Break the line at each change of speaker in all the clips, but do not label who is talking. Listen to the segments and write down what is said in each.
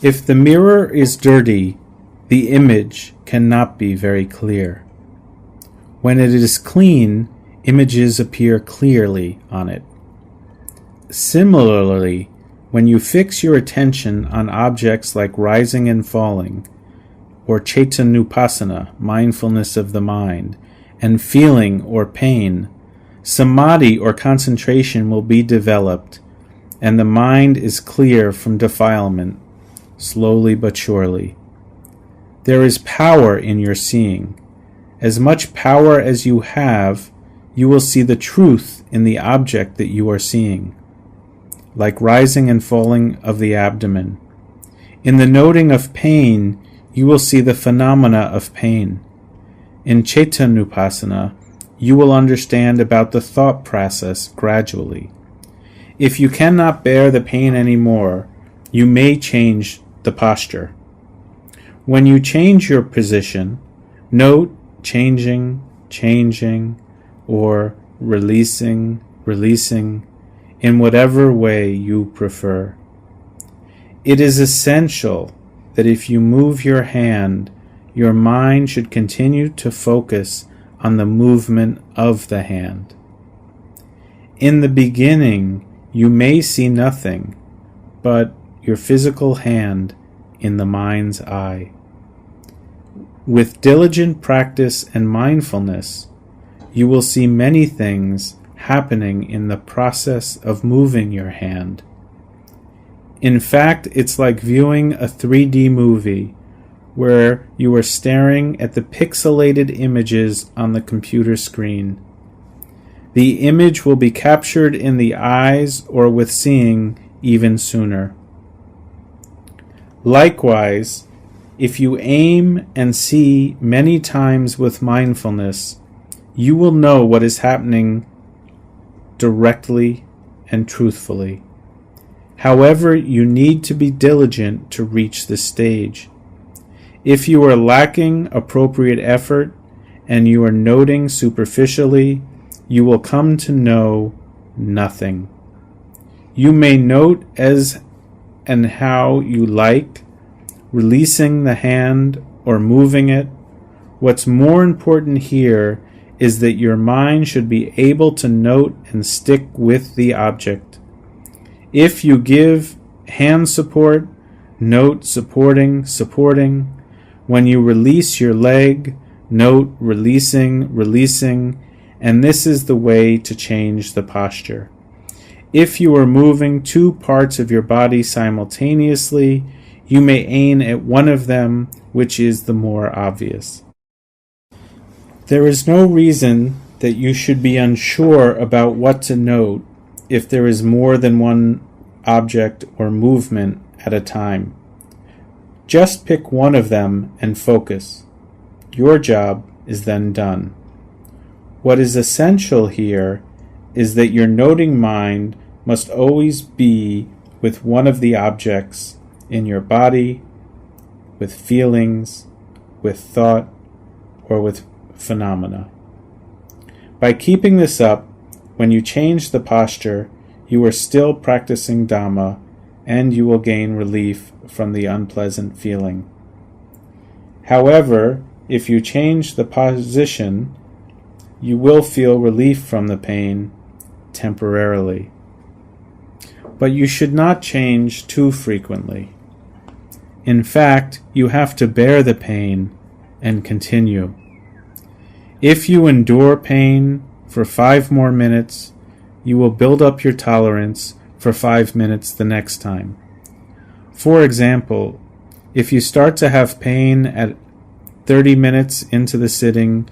If the mirror is dirty, the image cannot be very clear. When it is clean, images appear clearly on it. Similarly, when you fix your attention on objects like rising and falling, or Vipassanā, mindfulness of the mind, and feeling or pain, samadhi or concentration will be developed, and the mind is clear from defilement, slowly but surely. There is power in your seeing. As much power as you have, you will see the truth in the object that you are seeing, like rising and falling of the abdomen. In the noting of pain, you will see the phenomena of pain. In Vipassanā, you will understand about the thought process gradually. If you cannot bear the pain anymore, you may change the posture. When you change your position, note changing, changing, or releasing, releasing, in whatever way you prefer. It is essential that if you move your hand, your mind should continue to focus on the movement of the hand. In the beginning, you may see nothing but your physical hand in the mind's eye. With diligent practice and mindfulness, you will see many things happening in the process of moving your hand. In fact, it's like viewing a 3D movie where you are staring at the pixelated images on the computer screen. The image will be captured in the eyes or with seeing even sooner. Likewise, if you aim and see many times with mindfulness, you will know what is happening directly and truthfully. However, you need to be diligent to reach this stage. If you are lacking appropriate effort and you are noting superficially, you will come to know nothing. You may note as and how you like, releasing the hand or moving it. What's more important here is that your mind should be able to note and stick with the object. If you give hand support, note supporting, supporting. When you release your leg, note releasing, releasing, and this is the way to change the posture. If you are moving two parts of your body simultaneously, you may aim at one of them, which is the more obvious. There is no reason that you should be unsure about what to note if there is more than one object or movement at a time. Just pick one of them and focus. Your job is then done. What is essential here is that your noting mind must always be with one of the objects in your body, with feelings, with thought, or with phenomena. By keeping this up, when you change the posture, you are still practicing Dhamma, and you will gain relief from the unpleasant feeling. However, if you change the position, you will feel relief from the pain temporarily. But you should not change too frequently. In fact, you have to bear the pain and continue. If you endure pain for 5 more minutes, you will build up your tolerance for 5 minutes the next time. For example, if you start to have pain at 30 minutes into the sitting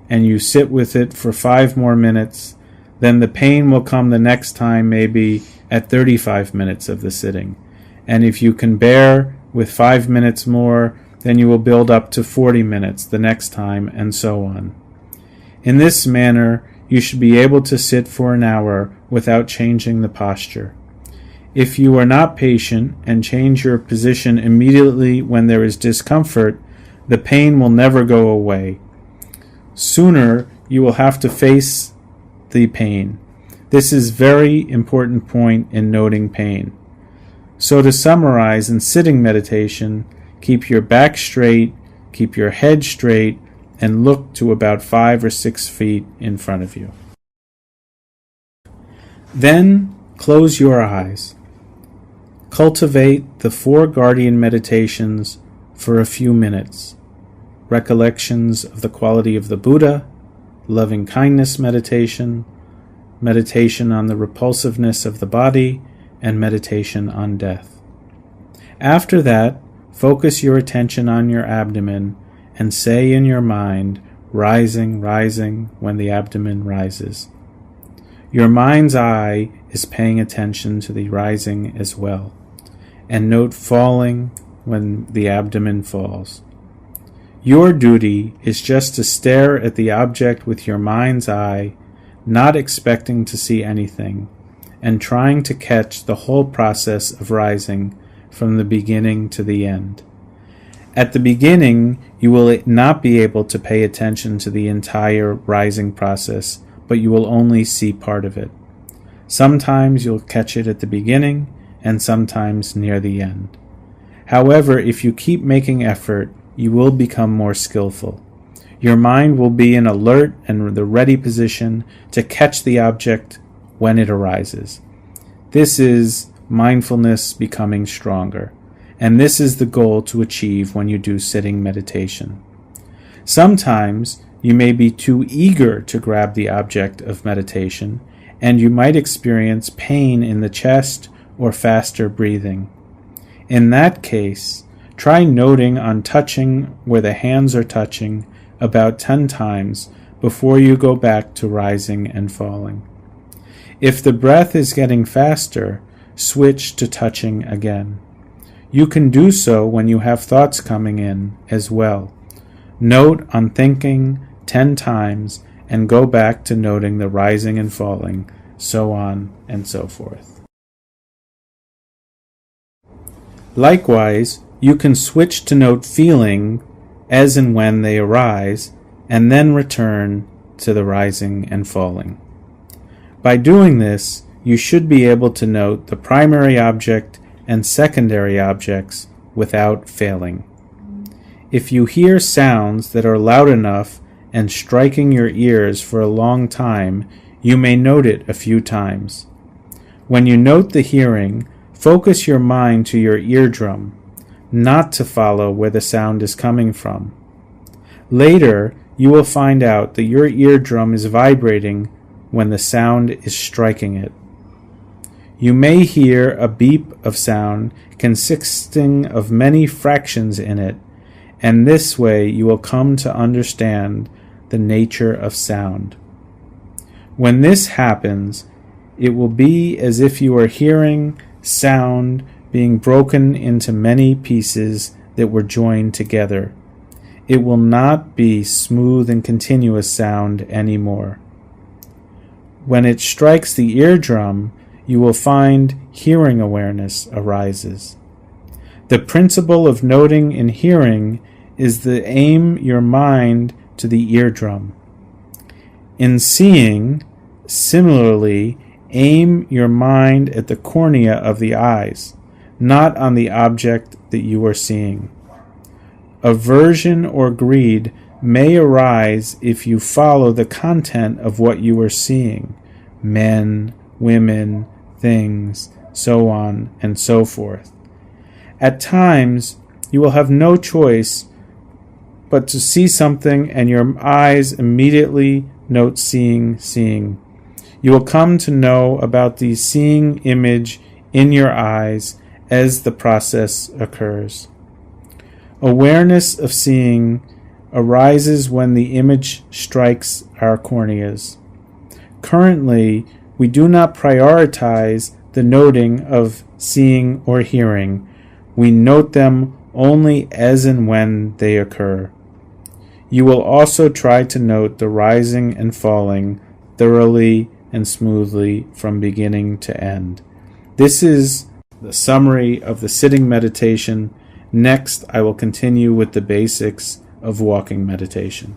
and you sit with it for 5 more minutes, then the pain will come the next time maybe at 35 minutes of the sitting. And if you can bear with 5 minutes more, then you will build up to 40 minutes the next time, and so on. In this manner, you should be able to sit for an hour without changing the posture. If you are not patient and change your position immediately when there is discomfort, the pain will never go away. Sooner, you will have to face the pain. This is a very important point in noting pain. So to summarize, in sitting meditation, keep your back straight, keep your head straight, and look to about 5 or 6 feet in front of you. Then close your eyes. Cultivate the 4 guardian meditations for a few minutes. Recollections of the quality of the Buddha, loving kindness meditation, meditation on the repulsiveness of the body, and meditation on death. After that, focus your attention on your abdomen and say in your mind, rising, rising, when the abdomen rises. Your mind's eye is paying attention to the rising as well, and note falling when the abdomen falls. Your duty is just to stare at the object with your mind's eye, not expecting to see anything, and trying to catch the whole process of rising from the beginning to the end. At the beginning, you will not be able to pay attention to the entire rising process, but you will only see part of it. Sometimes you'll catch it at the beginning, and sometimes near the end. However, if you keep making effort, you will become more skillful. Your mind will be in alert and the ready position to catch the object when it arises. This is mindfulness becoming stronger, and this is the goal to achieve when you do sitting meditation. Sometimes you may be too eager to grab the object of meditation, and you might experience pain in the chest or faster breathing. In that case, try noting on touching where the hands are touching about 10 times before you go back to rising and falling. If the breath is getting faster, switch to touching again. You can do so when you have thoughts coming in as well. Note on thinking 10 times and go back to noting the rising and falling, so on and so forth. Likewise, you can switch to note feeling as and when they arise, and then return to the rising and falling. By doing this, you should be able to note the primary object and secondary objects without failing. If you hear sounds that are loud enough and striking your ears for a long time, you may note it a few times. When you note the hearing, focus your mind to your eardrum, not to follow where the sound is coming from. Later, you will find out that your eardrum is vibrating when the sound is striking it. You may hear a beep of sound consisting of many fractions in it, and this way you will come to understand the nature of sound. When this happens, it will be as if you are hearing sound being broken into many pieces that were joined together. It will not be smooth and continuous sound anymore. When it strikes the eardrum, you will find hearing awareness arises. The principle of noting and hearing is to aim your mind to the eardrum. In seeing, similarly, aim your mind at the cornea of the eyes, not on the object that you are seeing. Aversion or greed may arise if you follow the content of what you are seeing, men, women, things, so on and so forth. At times, you will have no choice but to see something and your eyes immediately note seeing. You will come to know about the seeing image in your eyes as the process occurs. Awareness of seeing arises when the image strikes our corneas. Currently, we do not prioritize the noting of seeing or hearing. We note them only as and when they occur. You will also try to note the rising and falling thoroughly and smoothly from beginning to end. This is the summary of the sitting meditation. Next, I will continue with the basics of walking meditation.